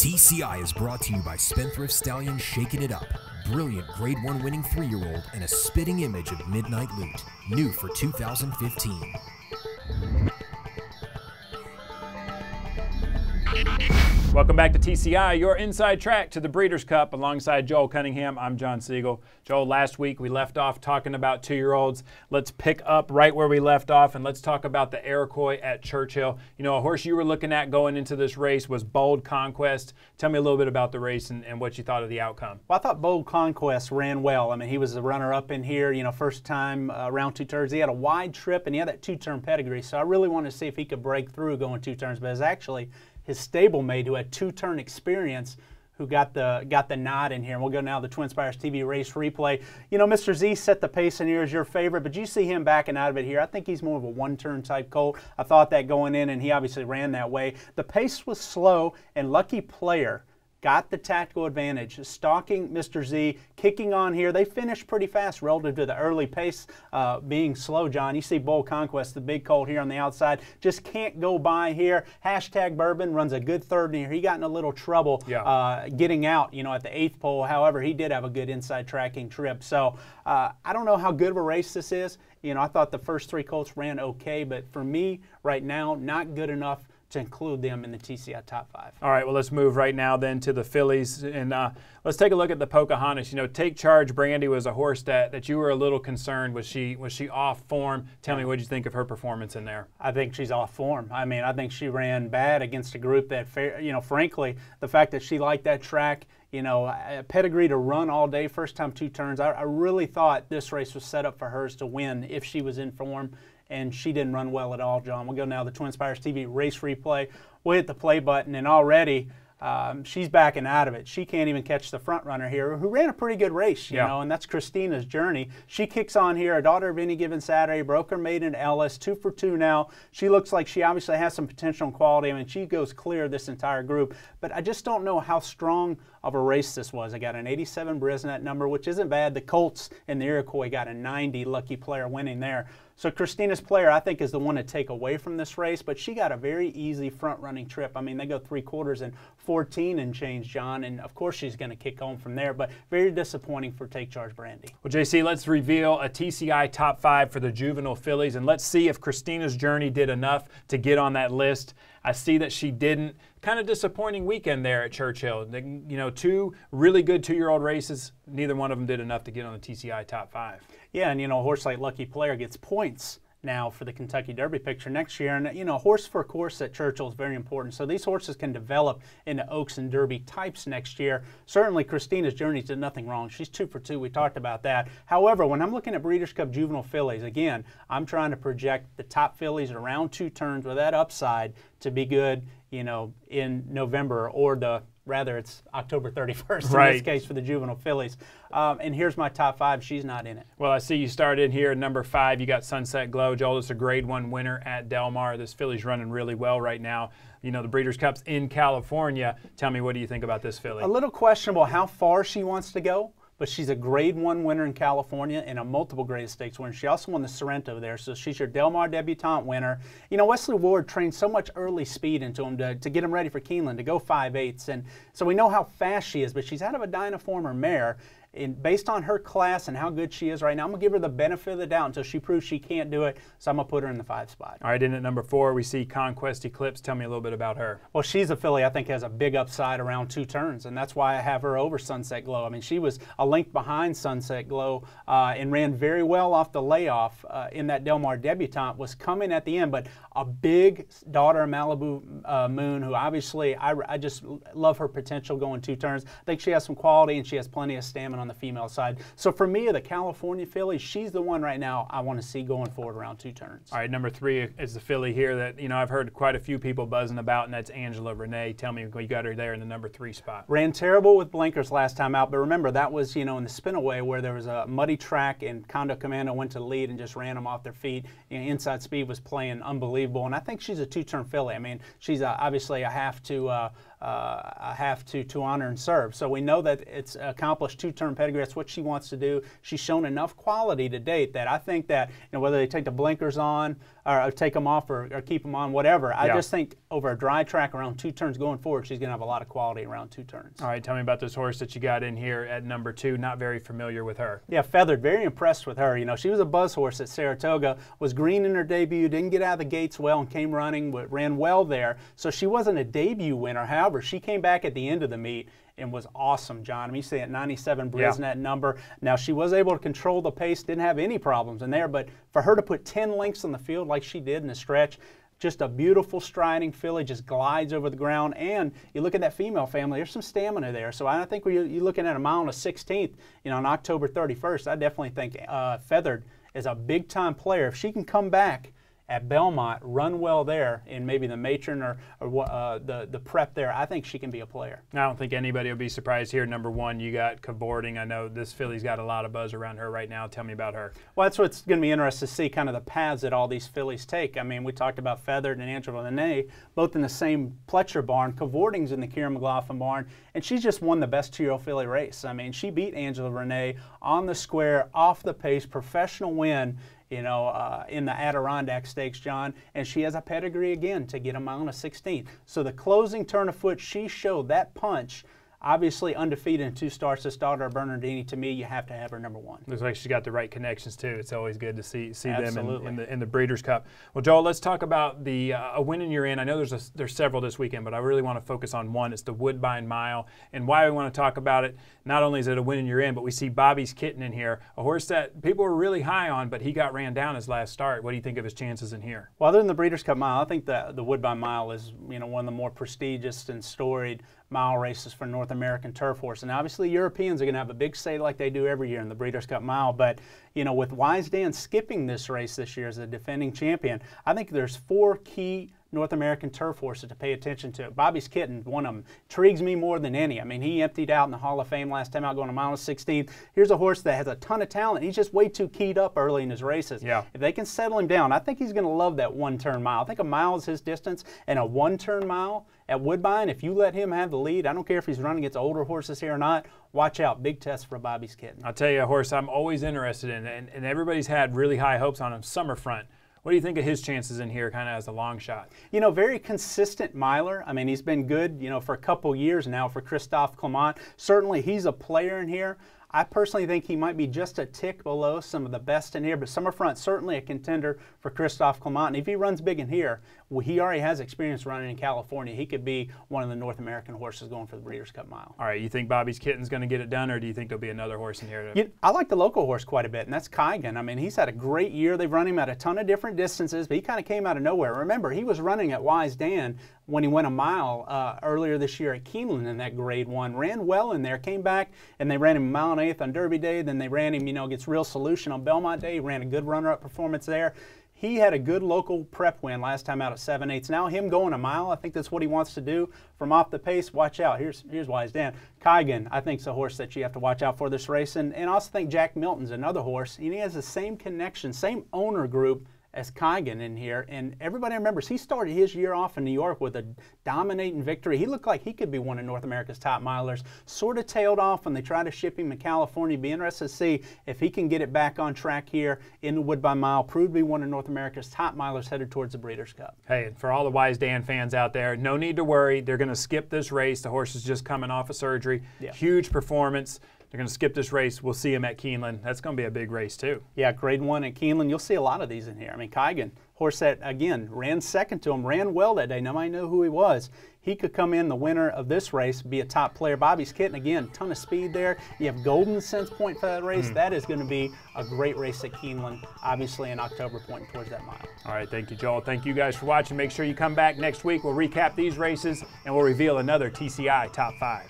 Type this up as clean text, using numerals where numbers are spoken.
TCI is brought to you by Spendthrift Stallion Shaking It Up. Brilliant Grade 1 winning 3-year-old and a spitting image of Midnight Loot. New for 2015. Welcome back to TCI, your inside track to the Breeders' Cup. Alongside Joel Cunningham, I'm John Siegel. Joel, last week we left off talking about 2-year-olds. Let's pick up right where we left off and let's talk about the Iroquois at Churchill. You know, a horse you were looking at going into this race was Bold Conquest. Tell me a little bit about the race and what you thought of the outcome. Well, I thought Bold Conquest ran well. I mean, he was the runner-up in here, you know, first time around 2 turns. He had a wide trip and he had that 2-turn pedigree, so I really wanted to see if he could break through going 2 turns, but it was actually his stablemate who had 2-turn experience who got the nod in here. And we'll go now to the Twin Spires TV race replay. You know, Mr. Z set the pace in here as your favorite, but you see him backing out of it here. I think he's more of a 1-turn type colt. I thought that going in, and he obviously ran that way. The pace was slow, and Lucky Player got the tactical advantage, stalking Mr. Z, kicking on here. They finished pretty fast relative to the early pace being slow, John. You see Bold Conquest, the big colt here on the outside, just can't go by here. Hashtag Bourbon runs a good third in here. He got in a little trouble getting out, you know, at the 8th pole. However, he did have a good inside tracking trip. So I don't know how good of a race this is. You know, I thought the first 3 colts ran okay, but for me right now, not good enough to include them in the TCI top 5. All right, well, let's move right now then to the fillies, and let's take a look at the Pocahontas. You know, Take Charge Brandy was a horse that you were a little concerned. Was she off form? Tell me, what did you think of her performance in there? I think she's off form. I mean, I think she ran bad against a group that, you know, frankly, the fact that she liked that track, you know, a pedigree to run all day, first time 2 turns, I really thought this race was set up for hers to win if she was in form. And she didn't run well at all, John. We'll go now to the Twin Spires TV race replay. We'll hit the play button, and already she's backing out of it. She can't even catch the front runner here, who ran a pretty good race, you know, and that's Christina's Journey. She kicks on here, a daughter of Any Given Saturday, broke her maiden Ellis, 2 for 2 now. She looks like she obviously has some potential and quality. I mean, she goes clear of this entire group, but I just don't know how strong of a race this was. I got an 87 Brisnet number, which isn't bad. The Colts and the Iroquois got a 90 Lucky Player winning there. So Christina's Player, I think, is the one to take away from this race, but she got a very easy front-running trip. I mean, they go 3/4 and 14 and change, John, and of course she's going to kick home from there, but very disappointing for Take Charge Brandy. Well, JC, let's reveal a TCI top 5 for the Juvenile Fillies, and let's see if Christina's Journey did enough to get on that list. I see that she didn't. Kind of disappointing weekend there at Churchill. You know, 2 really good 2-year-old races. Neither one of them did enough to get on the TCI top 5. Yeah, and you know, a horse like Lucky Player gets points now for the Kentucky Derby picture next year. And, you know, horse for course at Churchill is very important. So these horses can develop into Oaks and Derby types next year. Certainly, Christina's Journey did nothing wrong. She's 2 for 2. We talked about that. However, when I'm looking at Breeders' Cup Juvenile Fillies, again, I'm trying to project the top fillies around 2 turns with that upside to be good, you know, in November, or rather it's October 31st in this case for the Juvenile Fillies. And here's my top 5. She's not in it. Well, I see you started here at number 5. You got Sunset Glow. Joel, it's a Grade 1 winner at Del Mar. This filly's running really well right now. You know, the Breeders' Cup's in California. Tell me, what do you think about this filly? A little questionable how far she wants to go, but she's a Grade 1 winner in California and a multiple grade stakes winner. She also won the Sorrento there, so she's your Del Mar debutante winner. You know, Wesley Ward trained so much early speed into him to get him ready for Keeneland, to go 5/8, and so we know how fast she is, but she's out of a Dynaformer mare. And based on her class and how good she is right now, I'm going to give her the benefit of the doubt until she proves she can't do it, so I'm going to put her in the 5 spot. All right, in at number 4, we see Conquest Eclipse. Tell me a little bit about her. Well, she's a filly I think has a big upside around 2 turns, and that's why I have her over Sunset Glow. I mean, she was a length behind Sunset Glow and ran very well off the layoff in that Del Mar debutante, was coming at the end, but a big daughter of Malibu Moon, who obviously I just love her potential going 2 turns. I think she has some quality and she has plenty of stamina on the female side. So for me, the California filly, she's the one right now I want to see going forward around 2 turns. All right, number 3 is the filly here that, you know, I've heard quite a few people buzzing about, and that's Angela Renee. Tell me, you got her there in the number 3 spot. Ran terrible with blinkers last time out, but remember, that was, you know, in the spinaway where there was a muddy track and Condo Commando went to the lead and just ran them off their feet. You know, Inside Speed was playing unbelievable, and I think she's a 2-turn filly. I mean, she's obviously a have to honor and serve. So we know that it's accomplished 2-turn pedigree. That's what she wants to do. She's shown enough quality to date that I think that, you know, whether they take the blinkers on or take them off or keep them on, whatever. I just think over a dry track around 2 turns going forward, she's going to have a lot of quality around 2 turns. All right, tell me about this horse that you got in here at number 2. Not very familiar with her. Yeah, Feathered, very impressed with her. You know, she was a buzz horse at Saratoga, was green in her debut, didn't get out of the gates well and came running, ran well there. So she wasn't a debut winner. However, she came back at the end of the meet and was awesome, John. I mean, you see at 97 Brisnet number. Now, she was able to control the pace, didn't have any problems in there, but for her to put 10 lengths on the field like she did in the stretch, just a beautiful striding filly, just glides over the ground. And you look at that female family, there's some stamina there. So I think when you're looking at a mile and a 16th, you know, on October 31st, I definitely think Feathered is a big-time player. If she can come back at Belmont, run well there in maybe the matron or the prep there, I think she can be a player. I don't think anybody will be surprised here. Number 1, you got Cavorting. I know this filly's got a lot of buzz around her right now. Tell me about her. Well, that's what's going to be interesting to see, kind of the paths that all these fillies take. I mean, we talked about Feathered and Angela Lene, both in the same Pletcher barn. Cavorting's in the Kieran McLaughlin barn, and she's just won the best 2-year-old filly race. I mean, she beat Angela Renee on the square, off the pace, professional win, you know, in the Adirondack Stakes, John, and she has a pedigree again to get a mile and a 16th. So the closing turn of foot, she showed that punch. Obviously undefeated in 2 starts. This daughter of Bernardini, to me, you have to have her number 1. Looks like she's got the right connections too. It's always good to see them in the Breeders' Cup. Well, Joel, let's talk about the a win in your in. I know there's several this weekend, but I really want to focus on one. It's the Woodbine Mile, and why we want to talk about it. Not only is it a win in your in, but we see Bobby's Kitten in here, a horse that people were really high on, but he got ran down his last start. What do you think of his chances in here? Well, other than the Breeders' Cup Mile, I think the Woodbine Mile is, you know, one of the more prestigious and storied mile races for North American turf horse. And obviously Europeans are going to have a big say like they do every year in the Breeders' Cup Mile. But, you know, with Wise Dan skipping this race this year as a defending champion, I think there's 4 key North American turf horses to pay attention to. Bobby's Kitten, one of them, intrigues me more than any. I mean, he emptied out in the Hall of Fame last time out going a mile and 16th. Here's a horse that has a ton of talent. He's just way too keyed up early in his races. Yeah. If they can settle him down, I think he's going to love that 1-turn mile. I think a mile is his distance, and a 1-turn mile at Woodbine, if you let him have the lead, I don't care if he's running against older horses here or not, watch out. Big test for Bobby's Kitten. I'll tell you a horse I'm always interested in, and everybody's had really high hopes on him, Summerfront. What do you think of his chances in here kind of as a long shot? You know, very consistent miler. I mean, he's been good, you know, for a couple years now for Christophe Clement. Certainly he's a player in here. I personally think he might be just a tick below some of the best in here, but Summerfront certainly a contender for Christophe Clement. And if he runs big in here, well, he already has experience running in California. He could be one of the North American horses going for the Breeders' Cup Mile. All right, you think Bobby's Kitten's going to get it done, or do you think there'll be another horse in here? I like the local horse quite a bit, and that's Kygan. I mean, he's had a great year. They've run him at a ton of different distances, but he kind of came out of nowhere. Remember, he was running at Wise Dan when he went a mile earlier this year at Keeneland in that grade 1. Ran well in there, came back, and they ran him a mile and 1/8 on Derby Day. Then they ran him, you know, against Real Solution on Belmont Day. He ran a good runner-up performance there. He had a good local prep win last time out at 7/8. Now him going a mile, I think that's what he wants to do. From off the pace, watch out. Here's Wise Dan. Kygan, I think, is a horse that you have to watch out for this race. And I also think Jack Milton's another horse. And he has the same connection, same owner group as Kygan in here, and everybody remembers he started his year off in New York with a dominating victory. He looked like he could be one of North America's top milers. Sort of tailed off when they tried to ship him to California. Be interested to see if he can get it back on track here in the Woodbine Mile. Proved to be one of North America's top milers headed towards the Breeders' Cup. Hey, for all the Wise Dan fans out there, no need to worry. They're going to skip this race. The horse is just coming off of surgery. Yeah. Huge performance. They're going to skip this race. We'll see him at Keeneland. That's going to be a big race, too. Yeah, grade 1 at Keeneland. You'll see a lot of these in here. I mean, Kygan, horse that, again, ran second to him, ran well that day. Nobody knew who he was. He could come in the winner of this race, be a top player. Bobby's Kitten, again, ton of speed there. You have Golden Sense Point for that race. That is going to be a great race at Keeneland, obviously in October, pointing towards that mile. All right, thank you, Joel. Thank you guys for watching. Make sure you come back next week. We'll recap these races, and we'll reveal another TCI Top 5.